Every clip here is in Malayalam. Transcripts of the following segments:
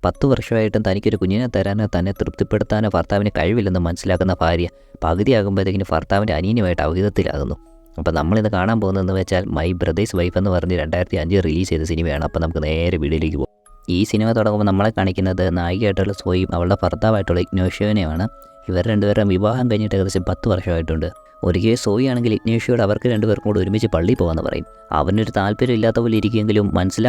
10 വർഷമായിട്ടും തനിക്കൊരു കുഞ്ഞിനെ തരാനോ തന്നെ തൃപ്തിപ്പെടുത്താനോ ഭർത്താവിന് കഴിവില്ലെന്ന് മനസ്സിലാക്കുന്ന ഭാര്യ പകുതിയാകുമ്പോഴത്തേക്കിന് ഭർത്താവിൻ്റെ അനിയനുമായിട്ട് അവിഹിതത്തിലാകുന്നു. അപ്പോൾ നമ്മളിത് കാണാൻ പോകുന്നതെന്ന് വെച്ചാൽ മൈ ബ്രദേഴ്സ് വൈഫ് എന്ന് പറഞ്ഞ് 2005 റിലീസ് ചെയ്ത സിനിമയാണ്. അപ്പോൾ നമുക്ക് നേരെ വീഡിയോയിലേക്ക് പോകും. ഈ സിനിമ തുടങ്ങുമ്പോൾ നമ്മളെ കാണിക്കുന്നത് നായികയായിട്ടുള്ള സോയും അവളുടെ ഭർത്താവായിട്ടുള്ള ഇഗ്നേഷ്യോനെയാണ്. ഇവർ രണ്ടുപേരും വിവാഹം കഴിഞ്ഞിട്ട് ഏകദേശം 10 വർഷമായിട്ടുണ്ട്. ഒരിക്കൽ സോയി ആണെങ്കിൽ ഇഗ്നേഷ്യോട് അവർക്ക് രണ്ടുപേർക്കും കൂടെ ഒരുമിച്ച് പള്ളിയിൽ പോകാമെന്ന് പറയും. അവനൊരു താല്പര്യം ഇല്ലാത്ത പോലെ ഇരിക്കുമെങ്കിലും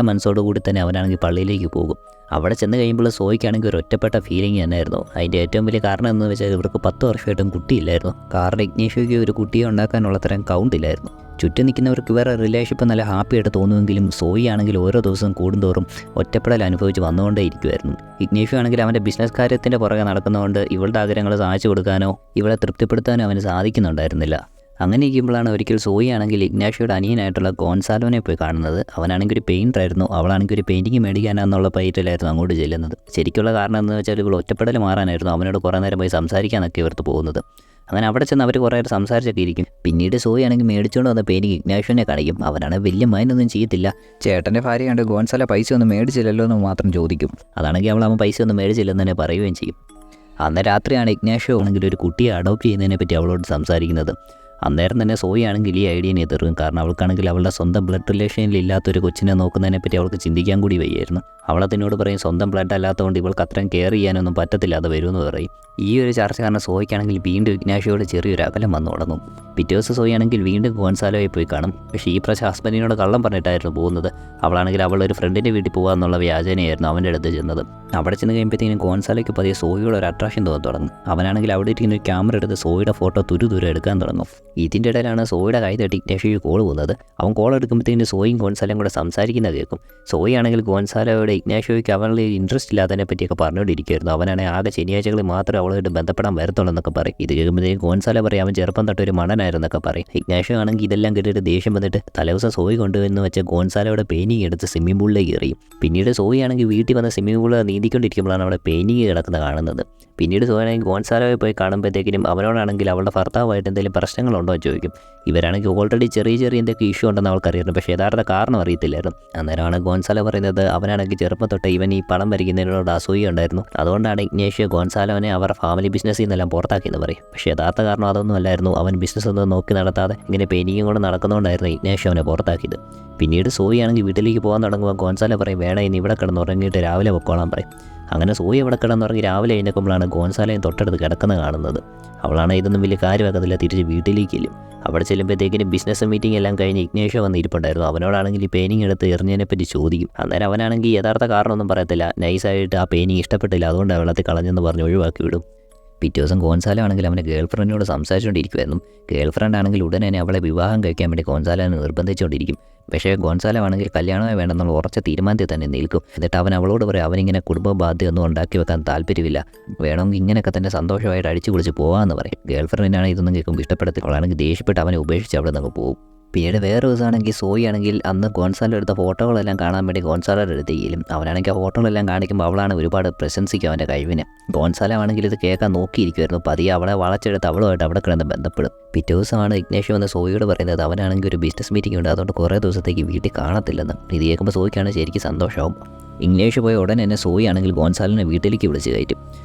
മനസ്സോടുകൂടി തന്നെ അവനാണെങ്കിൽ പള്ളിയിലേക്ക് പോകും. അവിടെ ചെന്ന് കഴിയുമ്പോൾ സോയ്ക്കാണെങ്കിൽ ഒരു ഒറ്റപ്പെട്ട ഫീലിംഗ് തന്നെയായിരുന്നു. അതിൻ്റെ ഏറ്റവും വലിയ കാരണം എന്ന് വെച്ചാൽ ഇവർക്ക് 10 വർഷമായിട്ടും കുട്ടിയില്ലായിരുന്നു. കാരണം ഇഗ്നേഷ്യോയ്ക്ക് ഒരു കുട്ടിയെ ഉണ്ടാക്കാനുള്ള തരം കൗണ്ടില്ലായിരുന്നു. ചുറ്റും നിൽക്കുന്നവർക്ക് വേറെ റിലേഷൻഷിപ്പ് നല്ല ഹാപ്പി ആയിട്ട് തോന്നുമെങ്കിലും സോയി ആണെങ്കിൽ ഓരോ ദിവസവും കൂടുന്തോറും ഒറ്റപ്പെടൽ അനുഭവിച്ച് വന്നുകൊണ്ടേ ഇരിക്കുമായിരുന്നു. ഇഗ്നേഷ്യോ ആണെങ്കിൽ അവൻ്റെ ബിസിനസ് കാര്യത്തിൻ്റെ പുറകെ നടക്കുന്നതുകൊണ്ട് ഇവളുടെ ആഗ്രഹങ്ങൾ സാധിച്ചു കൊടുക്കാനോ ഇവളെ തൃപ്തിപ്പെടുത്താനോ അവന് സാധിക്കുന്നുണ്ടായിരുന്നില്ല. അങ്ങനെ ഇരിക്കുമ്പോഴാണ് ഒരിക്കൽ സോയി ആണെങ്കിൽ ഇഗ്നേഷ്യോയുടെ അനിയനായിട്ടുള്ള ഗോൺസാലോനെ പോയി കാണുന്നത്. അവനാണെങ്കിൽ ഒരു പെയിൻറ്റർ ആയിരുന്നു. അവളാണെങ്കിൽ ഒരു പെയിൻറ്റിങ് മേടിക്കാനെന്നുള്ള പൈറ്റിലായിരുന്നു അങ്ങോട്ട് ചെല്ലുന്നത്. ശരിക്കുള്ള കാരണം എന്ന് വെച്ചാൽ ഇവൾ ഒറ്റപ്പെടൽ മാറാനായിരുന്നു. അവനോട് കുറേ നേരം പോയി സംസാരിക്കാനൊക്കെ ഇവർക്ക് പോകുന്നത്. അങ്ങനെ അവിടെ ചെന്ന് അവർ കുറേ സംസാരിച്ചൊക്കെ ഇരിക്കും. പിന്നീട് സോയി ആണെങ്കിൽ മേടിച്ചുകൊണ്ട് വന്ന പെയിൻറ്റിങ് ഇഗ്നേഷ്യോനെ കാണിക്കും. അവനാണ് വലിയ മൈനൊന്നും ചെയ്യത്തില്ല. ചേട്ടൻ്റെ ഭാര്യയാണ്ട് ഗോൺസാല പൈസ ഒന്നും മേടിച്ചില്ലല്ലോ എന്ന് മാത്രം ചോദിക്കും. അതാണെങ്കിൽ അവൻ പൈസ ഒന്നും മേടിച്ചില്ലെന്ന് തന്നെ പറയുകയും ചെയ്യും. അന്ന് രാത്രിയാണ് ഇഗ്നേഷ്യോ ആണെങ്കിൽ ഒരു കുട്ടിയെ അഡോപ്റ്റ് ചെയ്യുന്നതിനെ പറ്റി അവളോട് സംസാരിക്കുന്നത്. അന്നേരം തന്നെ സോയി ആണെങ്കിൽ ഈ ഐഡിയനെ എതിർക്കും. കാരണം അവൾക്കാണെങ്കിൽ അവളുടെ സ്വന്തം ബ്ലഡ് റിലേഷനിൽ ഇല്ലാത്തൊരു കൊച്ചിനെ നോക്കുന്നതിനെ പറ്റി അവൾക്ക് ചിന്തിക്കാൻ കൂടി വയ്യായിരുന്നു. അവളതിനോട് പറയും സ്വന്തം ബ്ലഡ് അല്ലാത്തതുകൊണ്ട് ഇവൾക്ക് അത്രയും കെയർ ചെയ്യാനൊന്നും പറ്റത്തില്ല, അത് വരുമെന്ന് പറയും. ഈ ഒരു ചർച്ച കാരണം സോയിക്കാണെങ്കിൽ വീണ്ടും ഇഗ്നേഷ്യോയോട് ചെറിയൊരു അകലം വന്നു തുടങ്ങും. പിറ്റേ ദിവസം സോയി ആണെങ്കിൽ വീണ്ടും ഗോൺസാലോയെ പോയി കാണും. പക്ഷേ ഈ പ്രാവശ്യം ഹസ്ബൻഡിനോട് കള്ളം പറഞ്ഞിട്ടായിരുന്നു പോകുന്നത്. അവളാണെങ്കിൽ അവളൊരു ഫ്രണ്ടിൻ്റെ വീട്ടിൽ പോകാമെന്നുള്ള വ്യാജനയായിരുന്നു അവൻ്റെ അടുത്ത് ചെന്നത്. അവിടെ ചെന്ന് കഴിയുമ്പോഴത്തേക്കും ഗോൺസാലോയ്ക്ക് പതിയെ സോയിയുടെ ഒരു അട്രാക്ഷൻ തോന്നി തുടങ്ങും. അവനാണെങ്കിൽ അവിടെ ഇരിക്കുന്ന ഒരു ക്യാമറ എടുത്ത് സോയിയുടെ ഫോട്ടോ തുരു എടുക്കാൻ തുടങ്ങും. ഇതിൻ്റെ ഇടയിലാണ് സോയിയുടെ കൈ തട്ടി ഇഗ്നേഷ്യോയ്ക്ക് കോൾ പോകുന്നത്. അവൻ കോൾ എടുക്കുമ്പോഴത്തേക്കും സോയും ഗോൺസാലയും കൂടെ സംസാരിക്കുന്നത് കേൾക്കും. സോയി ആണെങ്കിൽ ഗോൺസാലോയുടെ ഇഗ്നേഷ്യോയ്ക്ക് അവളുടെ ഇൻട്രസ്റ്റ് ഇല്ലാത്തതിനെ പറ്റിയൊക്കെ പറഞ്ഞുകൊണ്ടിരിക്കുമായിരുന്നു. അവനാണെങ്കിൽ ആകെ ശനിയാഴ്ചകളിൽ മാത്രമേ അവളായിട്ട് ബന്ധപ്പെടാൻ വരത്തുള്ളൂ എന്നൊക്കെ പറയും. ഇത് കേൾക്കുമ്പോഴത്തേക്കും ഗോൺസാല പറയും അവൻ ചെറുപ്പം തൊട്ടൊരു മണനായിരുന്നൊക്കെ പറയും. ഇഗ്നേഷ്യോ ആണെങ്കിൽ ഇതെല്ലാം കേട്ടിട്ട് ദേഷ്യം വന്നിട്ട് തലേദിവസം സോയി കൊണ്ടുവന്ന് വെച്ച് ഗോൺസാലയുടെ പെയിൻറ്റിങ് എടുത്ത് സ്വിമ്മിംഗ് പൂളിലേക്ക് എറിയും. പിന്നീട് സോയി ആണെങ്കിൽ വീട്ടിൽ വന്ന സ്വിമ്മിംഗ് പൂളിൽ നീന്തിക്കൊണ്ടിരിക്കുമ്പോഴാണ് അവിടെ പെയിൻറ്റിങ് കിടക്കുന്നത് കാണുന്നത്. പിന്നീട് സോയി ആണെങ്കിൽ ഗോൺസാലോയെ പോയി കാണുമ്പോഴത്തേക്കിനും അവനോടാണെങ്കിൽ അവളുടെ ഭർത്താവായിട്ട് എന്തെങ്കിലും പ്രശ്നങ്ങളുണ്ടോ എന്ന് ചോദിക്കും. ഇവരാണെങ്കിൽ ഓൾറെഡി ചെറിയ എന്തൊക്കെ ഇഷ്യൂ ഉണ്ടെന്ന് അവൾക്കറിയായിരുന്നു. പക്ഷേ യഥാർത്ഥ കാരണം അറിയത്തില്ലായിരുന്നു. അന്നേരമാണ് ഗോൺസാലോ പറയുന്നത് അവനാണെങ്കിൽ ചെറുപ്പം തൊട്ട് ഇവൻ ഈ പടം വരയ്ക്കുന്നതിനോട് അസൂയ ഉണ്ടായിരുന്നു. അതുകൊണ്ടാണ് ഇഗ്നേഷ്യോ ഗോൺസാലോനെ അവർ ഫാമിലി ബിസിനസ്സിൽ നിന്നെല്ലാം പുറത്താക്കിയെന്ന് പറയും. പക്ഷേ യഥാർത്ഥ കാരണം അതൊന്നും അല്ലായിരുന്നു. അവൻ ബിസിനസ് ഒന്നും നോക്കി നടത്താതെ ഇങ്ങനെ പെയിൻറ്റിങ്ങും കൂടെ നടക്കുന്നതുകൊണ്ടായിരുന്നു ഇഗ്നേഷ്യോ അവനെ പുറത്താക്കിയത്. പിന്നീട് സോയി ആണെങ്കിൽ വീട്ടിലേക്ക് പോകാൻ തുടങ്ങുമ്പോൾ ഗോൺസാലോ പറയും വേണം ഇനി ഇവിടെ കിടന്നുറങ്ങിയിട്ട് രാവിലെ പൊക്കോളാൻ പറയും. അങ്ങനെ സോയി അവിടെ കിടന്നുറങ്ങി രാവിലെ എഴുന്നേൽക്കുമ്പോഴാണ് ഗോൺസാലയും തൊട്ടടുത്ത് കിടക്കുന്നത് കാണുന്നത്. അവളാണ് ഇതൊന്നും വലിയ കാര്യമാക്കത്തില്ല, തിരിച്ച് വീട്ടിലേക്ക് ചെല്ലും. അവിടെ ചെല്ലുമ്പോഴത്തേക്കിനും ബിസിനസ് മീറ്റിംഗ് എല്ലാം കഴിഞ്ഞ് ഇഗ്നേഷ്യോ വന്ന് ഇരിപ്പുണ്ടായിരുന്നു. അവനോടാണെങ്കിൽ ഈ പെയിൻറ്റിങ് എടുത്ത് എറിഞ്ഞതിനെപ്പറ്റി ചോദിക്കും. അന്നേരം അവനാണെങ്കിൽ യഥാർത്ഥ കാരണമൊന്നും പറയത്തില്ല. നൈസായിട്ട് ആ പെയിൻറ്റിങ് ഇഷ്ടപ്പെട്ടില്ല, അതുകൊണ്ട് വെള്ളത്തിൽ കളഞ്ഞെന്ന് പറഞ്ഞ് ഒഴിവാക്കി വിടും. പിറ്റേ ദിവസം ഗോൺസാലോ ആണെങ്കിൽ അവൻ്റെ ഗേൾഫ്രണ്ടിനോട് സംസാരിച്ചുകൊണ്ടിരിക്കുമായിരുന്നു. ഗേൾഫ്രണ്ട് ആണെങ്കിൽ ഉടനെ തന്നെ അവളെ വിവാഹം കഴിക്കാൻ വേണ്ടി ഗോൺസാലോനെ നിർബന്ധിച്ചുകൊണ്ടിരിക്കും. പക്ഷേ ഗോൺസാലോ ആണെങ്കിൽ കല്യാണമേ വേണ്ടെന്നുള്ള ഉറച്ച തീരുമാനത്തിൽ തന്നെ നിൽക്കും. എന്നിട്ട് അവൻ അവളോട് പറയും അവനിങ്ങനെ കുടുംബ ബാധ്യതയൊന്നും ഉണ്ടാക്കി വെക്കാൻ താല്പര്യമില്ല, വേണമെങ്കിൽ ഇങ്ങനെയൊക്കെ തന്നെ സന്തോഷമായിട്ട് അടിച്ചു കുളിച്ച് പോകാമെന്ന് പറയും. ഗേൾഫ്രണ്ടിനാണ് ഇതൊന്നും കേൾക്കുമ്പോൾ ഇഷ്ടപ്പെടത്തില്ല. അവളാണെങ്കിൽ ദേഷ്യപ്പെട്ട് അവനെ ഉപേക്ഷിച്ച് അവിടെ നിന്ന് പോകും. പിന്നീട് വേറെ ദിവസമാണെങ്കിൽ സോയി ആണെങ്കിൽ അന്ന് ഗോൺസാലോ എടുത്ത ഫോട്ടോകളെല്ലാം കാണാൻ വേണ്ടി ഗോൺസാലോയുടെ അടുത്തേക്കും. അവനാണെങ്കിൽ ആ ഫോട്ടോകളെല്ലാം കാണിക്കുമ്പോൾ അവളാണ് ഒരുപാട് പ്രശംസിക്കും അവൻ്റെ കഴിവിനെ. ഗോൺസാലോ ആണെങ്കിൽ ഇത് കേൾക്കാൻ നോക്കിയിരിക്കുമായിരുന്നു. പതിയെ അവളെ വളച്ചെടുത്ത് അവളുമായിട്ട് അവിടെ കിടന്ന് ബന്ധപ്പെടും. പിറ്റേ ദിവസമാണ് ഇഗ്നേഷ്യോ വന്ന് സോയിയോട് പറയുന്നത് അവനാണെങ്കിൽ ഒരു ബിസിനസ് മീറ്റിംഗ് ഉണ്ട്, അതുകൊണ്ട് കുറേ ദിവസത്തേക്ക് വീട്ടിൽ കാണത്തില്ലെന്ന്. ഇത് കേൾക്കുമ്പോൾ സോയിക്കാണ് ശരിക്കും സന്തോഷമാവും. ഇഗ്നേഷ്യോ പോയ ഉടനെ തന്നെ സോയി ആണെങ്കിൽ ഗോൺസാലോനെ വീട്ടിലേക്ക് വിളിച്ച് കയറ്റും.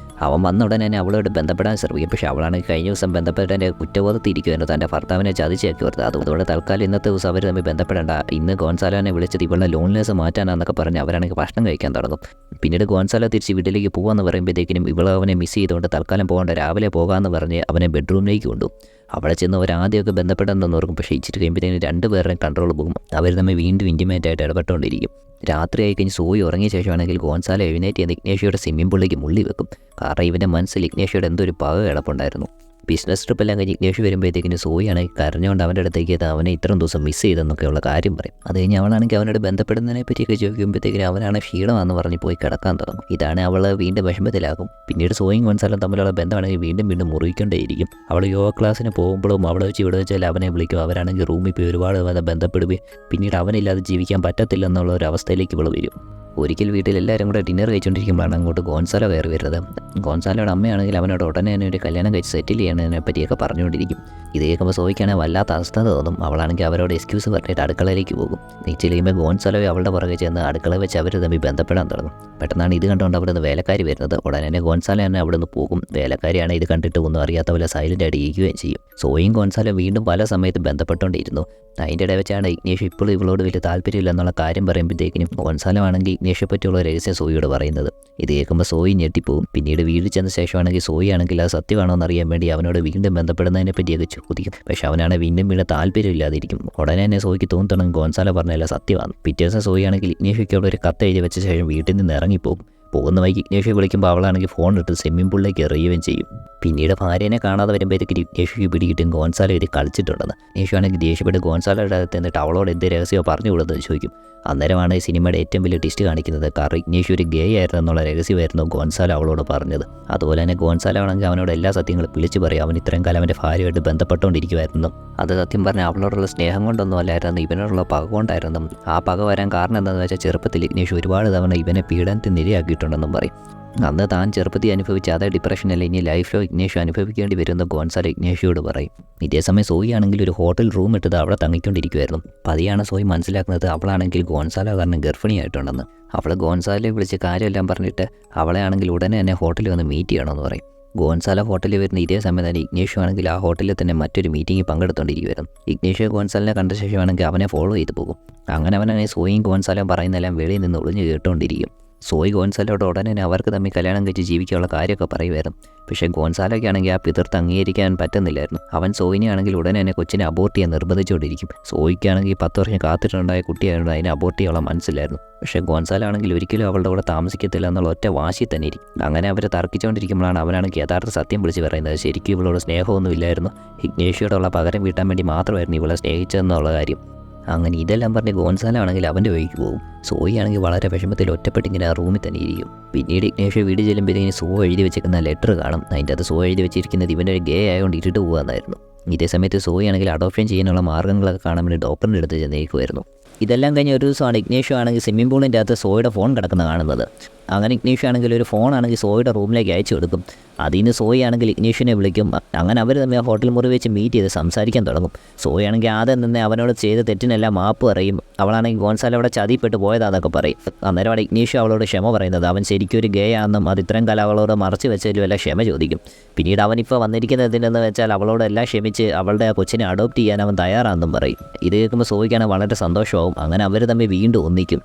അവൻ വന്ന ഉടനെ തന്നെ അവളോട് ബന്ധപ്പെടാൻ ശ്രമിക്കും. പക്ഷേ അവളാണെങ്കിൽ കഴിഞ്ഞ ദിവസം ബന്ധപ്പെട്ടതിൻ്റെ കുറ്റബോധത്തിരിക്കുമായിരുന്നു, തൻ്റെ ഭർത്താവിനെ ചതിച്ചേക്കി ഓർത്ത്. അതുകൊണ്ട് തൽക്കാലം ഇന്നത്തെ ദിവസം അവർ തമ്മിൽ ബന്ധപ്പെടേണ്ട, ഇന്ന് ഗോൺസാലോനെ വിളിച്ചത് ഇവളുടെ ലോൺലെസ് മാറ്റാനാന്നൊക്കെ പറഞ്ഞ് അവരാണെങ്കിൽ ഭക്ഷണം കഴിക്കാൻ തുടങ്ങും. പിന്നീട് ഗോൺസാലോ തിരിച്ച് വീട്ടിലേക്ക് പോകാമെന്ന് പറയുമ്പോഴത്തേക്കിനും ഇവളെ അവനെ മിസ് ചെയ്തുകൊണ്ട് തൽക്കാലം പോകേണ്ട, രാവിലെ പോകാമെന്ന് പറഞ്ഞ് അവനെ ബെഡ്റൂമിലേക്ക് കൊണ്ടുപോകും. അവിടെ ചെന്ന് അവരാദ്യമൊക്കെ ബന്ധപ്പെടാമെന്ന് ഓർക്കും. പക്ഷേ ഇച്ചിരി കഴിയുമ്പോഴത്തേക്കും രണ്ടുപേരുടെയും കൺട്രോൾ പോകും. അവർ തമ്മിൽ വീണ്ടും ഇൻറ്റിമേറ്റായിട്ട് ഇടപെട്ടുകൊണ്ടിരിക്കും. രാത്രിയായി കഴിഞ്ഞ് സോയി ഉറങ്ങിയ ശേഷമാണെങ്കിൽ ഗോൺസാലോ എഴുന്നേറ്റ് ചെയ്യുന്ന ഇഗ്നേഷ്യോയുടെ സ്വിമ്മിംഗ് പൂളിലേക്ക് മുള്ളി വെക്കും. കാരണം ഇവൻ്റെ മനസ്സിൽ ഇഗ്നേഷ്യോയുടെ എന്തോ ഒരു പക കിടപ്പുണ്ടായിരുന്നു. ബിസിനസ് ട്രിപ്പെല്ലാം കഴിഞ്ഞ് ഇഗ്നേഷ്യോ വരുമ്പോഴത്തേക്കിന് സോയി ആണെങ്കിൽ കരഞ്ഞുകൊണ്ട് അവൻ്റെ അടുത്തേക്ക് അവനെ ഇത്രയും ദിവസം മിസ് ചെയ്തെന്നൊക്കെയുള്ള കാര്യം പറയും. അത് കഴിഞ്ഞ് അവനാണെങ്കിൽ അവനോട് ബന്ധപ്പെടുന്നതിനെ പറ്റിയൊക്കെ ചോദിക്കുമ്പോഴത്തേക്കിനും അവനാണ് ക്ഷീണമാണെന്ന് പറഞ്ഞ് പോയി കിടക്കാൻ തുടങ്ങും. ഇതാണ് അവൾ വീണ്ടും വിഷമത്തിലാകും. പിന്നീട് സോയും ഗോൺസാലും തമ്മിലുള്ള ബന്ധമാണെങ്കിൽ വീണ്ടും മുറിയിക്കൊണ്ടേയിരിക്കും. അവൾ യോഗ ക്ലാസ്സിന് പോകുമ്പോഴും അവിടെ വെച്ച് ഇവിടെ വെച്ചാൽ അവനെ വിളിക്കും. അവരാണെങ്കിൽ റൂമിൽ പോയി ഒരുപാട് ബന്ധപ്പെടുകയും പിന്നീട് അവനില്ലാതെ ജീവിക്കാൻ പറ്റത്തില്ല എന്നുള്ള ഒരു അവസ്ഥയിലേക്ക് ഇവൾ വരും. ഒരിക്കൽ വീട്ടിൽ എല്ലാവരും കൂടെ ഡിന്നർ കഴിച്ചുകൊണ്ടിരിക്കുമ്പോഴാണ് അങ്ങോട്ട് ഗോൺസാലോ കയറി വരുന്നത്. ഗോൺസാലോയുടെ അമ്മയാണെങ്കിൽ അവനോട് ഉടനെ തന്നെ ഒരു കല്യാണം കഴിച്ച് സെറ്റിൽ ചെയ്യണതിനെ പറ്റിയൊക്കെ പറഞ്ഞുകൊണ്ടിരിക്കും. ഇത് കേൾക്കുമ്പോൾ സോയിക്കാണെങ്കിൽ വല്ലാത്ത അസ്വസ്ഥത തോന്നും. അവളാണെങ്കിൽ അവരോട് എക്സ്ക്യൂസ് പറഞ്ഞിട്ട് അടുക്കളയിലേക്ക് പോകും. നീച്ചിൽ കഴിയുമ്പോൾ ഗോൺസാലോ അവളുടെ പുറകെ ചെന്ന് അടുക്കളയിൽ വെച്ച് അവർ തമ്മിൽ ബന്ധപ്പെടാൻ തുടങ്ങും. പെട്ടെന്നാണ് ഇത് കണ്ടുകൊണ്ട് അവിടെ നിന്ന് വേലക്കാരി വരുന്നത്. ഉടനെ തന്നെ ഗോൺസാലോ തന്നെ അവിടെ നിന്ന് പോകും. വേലക്കാരിയാണ് ഇത് കണ്ടിട്ട് ഒന്നും അറിയാത്ത പോലെ സൈലൻ്റ് ആയിട്ട് ഇരിക്കുകയും ചെയ്യും. സോയും ഗോൺസാലോ വീണ്ടും പല സമയത്ത് ബന്ധപ്പെട്ടുകൊണ്ടിരുന്നു. അതിൻ്റെ ഇടയിൽ വെച്ചാണ് ഇഗ്നേഷ്യോ ഇപ്പോഴും ഇവളോട് വലിയ താല്പര്യമില്ല എന്നുള്ള കാര്യം പറയുമ്പോഴത്തേക്കിനും ഗോൺസാലോ ആണെങ്കിൽ ഇഗ്നേഷ്യെ പറ്റിയുള്ള രഹസ്യം സോയിയോട് പറയുന്നത്. ഇത് കേൾക്കുമ്പോൾ സോയി ഞെട്ടിപ്പോവും. പിന്നീട് വീട് ചെന്ന ശേഷമാണെങ്കിൽ സോയി ആണെങ്കിൽ അത് സത്യമാണോ എന്നറിയാൻ വേണ്ടി അവനോട് വീണ്ടും ബന്ധപ്പെടുന്നതിനെ പറ്റിയൊക്കെ ചോദിക്കും. പക്ഷെ അവനാണ് വീണ്ടും താല്പര്യമില്ലാതിരിക്കും. ഉടനെ തന്നെ സോയിക്ക് തോന്നണം ഗോൺസാലോ പറഞ്ഞല്ല സത്യമാണ്. പിറ്റേ ദിവസം സോയി ആണെങ്കിൽ ഇഗ്നേഷ്യോട് ഒരു കത്ത് എഴുതി വെച്ച ശേഷം വീട്ടിൽ നിന്ന് ഇറങ്ങിപ്പോകും. പോകുന്ന വൈകി ഇഗ്നേഷ്യെ വിളിക്കുമ്പോൾ അവളാണെങ്കിൽ ഫോൺ എടുത്ത് സ്വിമ്മിംഗ് പൂളിലേക്ക് എറിയുകയും ചെയ്യും. പിന്നീട് ഭാര്യനെ കാണാതെ വരുമ്പോഴത്തേക്ക് ഇഗ്നേഷ്യോയ്ക്ക് പിടികിട്ടും ഗോൺസാലോ ഇത് കളിച്ചിട്ടുണ്ടെന്ന്. ഇഗ്നേഷ്യോ ആണെങ്കിൽ ദേഷ്യപ്പെട്ട് ഗോൺസാലോയുടെ അടുത്ത് എന്നിട്ട് അവളോട് എന്ത് രഹസ്യമോ പറഞ്ഞു കൊടുത്തെന്ന് ചോദിക്കും. അന്നേരമാണ് ഈ സിനിമയുടെ ഏറ്റവും വലിയ ട്വിസ്റ്റ് കാണിക്കുന്നത്. കാരണം ഇഗ്നേഷ്യോ ഒരു ഗേ ആയിരുന്നു എന്നുള്ള രഹസ്യമായിരുന്നു ഗോൺസാലോ അവളോട് പറഞ്ഞത്. അതുപോലെ തന്നെ ഗോൺസാലോ ആണെങ്കിൽ അവനോട് എല്ലാ സത്യങ്ങളും വിളിച്ചു പറയും. അവൻ ഇത്രയും കാലം അവൻ്റെ ഭാര്യയായിട്ട് ബന്ധപ്പെട്ടുകൊണ്ടിരിക്കുമായിരുന്നു. അത് സത്യം പറഞ്ഞാൽ അവളോടുള്ള സ്നേഹം കൊണ്ടൊന്നും അല്ലായിരുന്നു, ഇവനോടുള്ള പക കൊണ്ടായിരുന്നു. ആ പക വരാൻ കാരണം എന്താണെന്ന് വെച്ചാൽ ചെറുപ്പത്തിൽ ഇഗ്നേഷ്യോ ഒരുപാട് തവണ ഇവനെ പീഡനത്തിന് നിരയാക്കിയിട്ടുണ്ടെന്നും പറയും. അന്ന് താൻ ചെറുപ്പത്തിൽ അനുഭവിച്ച അതേ ഡിപ്രഷനല്ല ഇനി ലൈഫിലോ ഇഗ്നേഷ്യോ അനുഭവിക്കേണ്ടി വരുന്ന ഗോൺസാലോ ഇഗ്നേഷ്യോയോട് പറയും. ഇതേസമയം സോയി ആണെങ്കിൽ ഒരു ഹോട്ടൽ റൂം ഇട്ടത് അവിടെ തങ്ങിക്കൊണ്ടിരിക്കുമായിരുന്നു. പതിയാണ് സോയി മനസ്സിലാക്കുന്നത് അവളാണെങ്കിൽ ഗോൺസാലോ കാരണം ഗർഭിണിയായിട്ടുണ്ടെന്ന്. അവൾ ഗോൺസാലോയെ വിളിച്ച് കാര്യമെല്ലാം പറഞ്ഞിട്ട് അവളെ ആണെങ്കിൽ ഉടനെ തന്നെ ഹോട്ടലിൽ വന്ന് മീറ്റ് ചെയ്യണമെന്ന് പറയും. ഗോൺസാലോ ഹോട്ടലിൽ വരുന്ന ഇതേ സമയം തന്നെ ഇഗ്നേഷ്യോ ആണെങ്കിൽ ആ ഹോട്ടലിൽ തന്നെ മറ്റൊരു മീറ്റിംഗിൽ പങ്കെടുത്തുകൊണ്ടിരിക്കുമായിരുന്നു. ഇഗ്നേഷ്യോ ഗോൺസാലിനെ കണ്ട ശേഷമാണെങ്കിൽ അവനെ ഫോളോ ചെയ്ത് പോകും. അങ്ങനെ അവനെ സോയും ഗോൺസാലോ പറയുന്നതെല്ലാം വെളിയിൽ നിന്ന് ഒളിഞ്ഞു കേട്ടുകൊണ്ടിരിക്കും. സോയി ഗോൺസാലോട് ഉടനെ തന്നെ അവർക്ക് തമ്മിൽ കല്യാണം കഴിച്ച് ജീവിക്കാനുള്ള കാര്യമൊക്കെ പറയുമായിരുന്നു. പക്ഷേ ഗോൺസാലോയ്ക്ക് ആണെങ്കിൽ ആ പിതൃത്ത് അംഗീകരിക്കാൻ പറ്റുന്നില്ലായിരുന്നു. അവൻ സോയിനെ ആണെങ്കിൽ ഉടനെ തന്നെ കൊച്ചിനെ അബോർട്ട് ചെയ്യാൻ നിർബന്ധിച്ചുകൊണ്ടിരിക്കും. സോയിക്കാണെങ്കിൽ 10 വർഷം കാത്തിട്ടുണ്ടായ കുട്ടിയായതുകൊണ്ട് അതിനെ അബോർട്ട് ചെയ്യാനുള്ള മനസ്സിലായിരുന്നു. പക്ഷേ ഗോൺസാലോ ആണെങ്കിൽ ഒരിക്കലും അവളുടെ കൂടെ താമസിക്കത്തില്ല എന്നുള്ള ഒറ്റ വാശി തന്നെ ഇരിക്കും. അങ്ങനെ അവർ തർക്കിച്ചുകൊണ്ടിരിക്കുമ്പോഴാണ് അവനാണെങ്കിൽ യഥാർത്ഥ സത്യം വിളിച്ച് പറയുന്നത്. ശരിക്കും ഇവളോട് സ്നേഹമൊന്നും ഇല്ലായിരുന്നു, ഇഗ്നേഷ്യോടുള്ള പകരം വീട്ടാൻ വേണ്ടി മാത്രമായിരുന്നു ഇവളെ സ്നേഹിച്ചതെന്നുള്ള കാര്യം. അങ്ങനെ ഇതെല്ലാം പറഞ്ഞ് ഗോൺസാലോ ആണെങ്കിൽ അവൻ്റെ വഴിക്ക് പോകും. സോയി ആണെങ്കിൽ വളരെ വിഷമത്തിൽ ഒറ്റപ്പെട്ടിങ്ങനെ ആ റൂമിൽ തന്നെ ഇരിക്കും. പിന്നീട് ഇഗ്നേഷ്യോ വീട് ചെല്ലുമ്പോഴത്തേക്കും സോ എഴുതി വെച്ചിരിക്കുന്ന ലെറ്റർ കാണും. അതിൻ്റെ അത് സോ എഴുതി വെച്ചിരിക്കുന്നത് ഇവൻ്റെ ഒരു ഗേ ആയതുകൊണ്ട് ഇട്ടിട്ട് പോകുകയെന്നായിരുന്നു. ഇതേ സമയത്ത് സോയി ആണെങ്കിൽ അഡോപ്ഷൻ ചെയ്യാനുള്ള മാർഗ്ഗങ്ങളൊക്കെ കാണാൻ വേണ്ടി ഡോക്ടറിൻ്റെ അടുത്ത് ചെന്നേക്കുമായിരുന്നു. ഇതെല്ലാം കഴിഞ്ഞ് ഒരു ദിവസമാണ് ഇഗ്നേഷ്യോ ആണെങ്കിൽ സ്വിമ്മിംഗ് പൂളിൻ്റെ അകത്ത് സോയുടെ ഫോൺ കിടക്കുന്നത് കാണുന്നത്. അങ്ങനെ ഇഗ്നേഷ്യോ ആണെങ്കിൽ ഒരു ഫോണാണെങ്കിൽ സോയുടെ റൂമിലേക്ക് അയച്ചു കൊടുക്കും. അതിൽ നിന്ന് സോയി ആണെങ്കിൽ ഇഗ്നേഷ്യോനെ വിളിക്കും. അങ്ങനെ അവർ തമ്മിൽ ആ ഹോട്ടൽ മുറി വെച്ച് മീറ്റ് ചെയ്ത് സംസാരിക്കാൻ തുടങ്ങും. സോയി ആണെങ്കിൽ ആദ്യം നിന്ന് അവനോട് ചെയ്ത തെറ്റിനെല്ലാം മാപ്പ് പറയും. അവളാണെങ്കിൽ ഗോൺസാലോ അവിടെ ചതിപ്പെട്ട് പോയതാന്നൊക്കെ പറയും. അന്നേരമാണ് ഇഗ്നേഷ്യോ അവളോട് ക്ഷമ പറയുന്നത്. അവൻ ശരിക്കും ഒരു ഗേ ആണെന്നും അത് ഇത്രയും കാലം അവളോട് മറച്ചു വെച്ചതിലും എല്ലാം ക്ഷമ ചോദിക്കും. പിന്നീട് അവനിപ്പോൾ വന്നിരിക്കുന്നതിനെന്ന് വെച്ചാൽ അവളോട് എല്ലാം ക്ഷമിച്ച് അവളുടെ ആ കൊച്ചിനെ അഡോപ്റ്റ് ചെയ്യാൻ അവൻ തയ്യാറാണെന്നും പറയും. ഇത് കേൾക്കുമ്പോൾ സോയിക്കാണ് വളരെ സന്തോഷമാവും. അങ്ങനെ അവർ തമ്മിൽ വീണ്ടും ഒന്നിക്കും.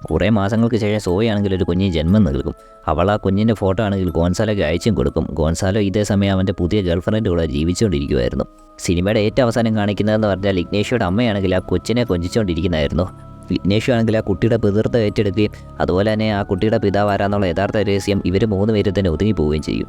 കുറേ മാസങ്ങൾക്ക് ശേഷം സോയി ആണെങ്കിൽ ഒരു കുഞ്ഞിന് ജന്മം നൽകും. അവൾ ആ കുഞ്ഞിൻ്റെ ഫോട്ടോ ആണെങ്കിൽ ഗോൺസാലോയ്ക്ക് അയച്ചും കൊടുക്കും. ഗോൺസാലോ ഇതേ സമയം അവൻ്റെ പുതിയ ഗേൾഫ്രണ്ട് കൂടെ ജീവിച്ചുകൊണ്ടിരിക്കുമായിരുന്നു. സിനിമയുടെ ഏറ്റവും അവസാനം കാണിക്കുന്നതെന്ന് പറഞ്ഞാൽ ഇഗ്നേഷ്യോയുടെ അമ്മയാണെങ്കിൽ ആ കൊച്ചിനെ കൊഞ്ചിച്ചുകൊണ്ടിരിക്കുന്നതായിരുന്നു. ഇഗ്നേഷ്യോ ആണെങ്കിൽ ആ കുട്ടിയുടെ പിതൃത്വം ഏറ്റെടുക്കുകയും അതുപോലെ തന്നെ ആ കുട്ടിയുടെ പിതാവ് ആരാന്നുള്ള യഥാർത്ഥ രഹസ്യം ഇവർ 3 പേരും തന്നെ ഒതുങ്ങി പോവുകയും ചെയ്യും.